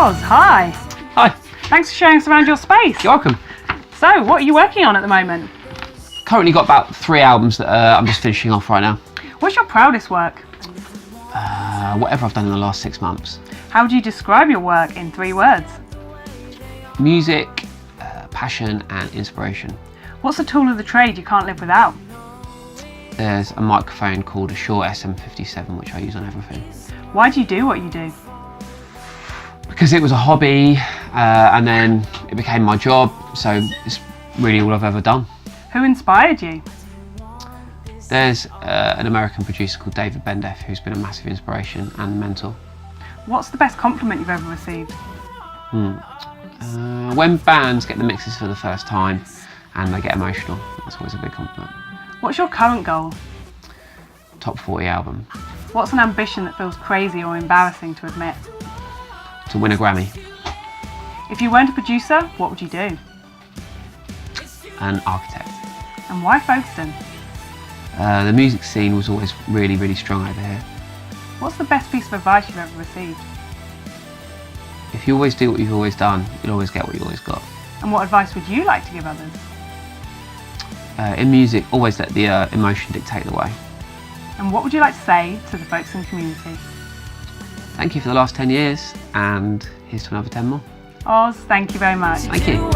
Oz, hi. Hi. Thanks for showing us around your space. You're welcome. So, what are you working on at the moment? Currently got about 3 albums that I'm just finishing off right now. What's your proudest work? Whatever I've done in the last 6 months. How would you describe your work in 3 words? Music, passion and inspiration. What's a tool of the trade you can't live without? There's a microphone called a Shure SM57 which I use on everything. Why do you do what you do? Because it was a hobby and then it became my job, so it's really all I've ever done. Who inspired you? There's an American producer called David Bendeth who's been a massive inspiration and mentor. What's the best compliment you've ever received? When bands get the mixes for the first time and they get emotional, that's always a big compliment. What's your current goal? Top 40 album. What's an ambition that feels crazy or embarrassing to admit? To win a Grammy. If you weren't a producer, what would you do? An architect. And why Folkestone? The music scene was always really, really strong over here. What's the best piece of advice you've ever received? If you always do what you've always done, you'll always get what you always got. And what advice would you like to give others? In music, always let the emotion dictate the way. And what would you like to say to the Folkestone community? Thank you for the last 10 years, and here's to another 10 more. Oz, thank you very much. Thank you.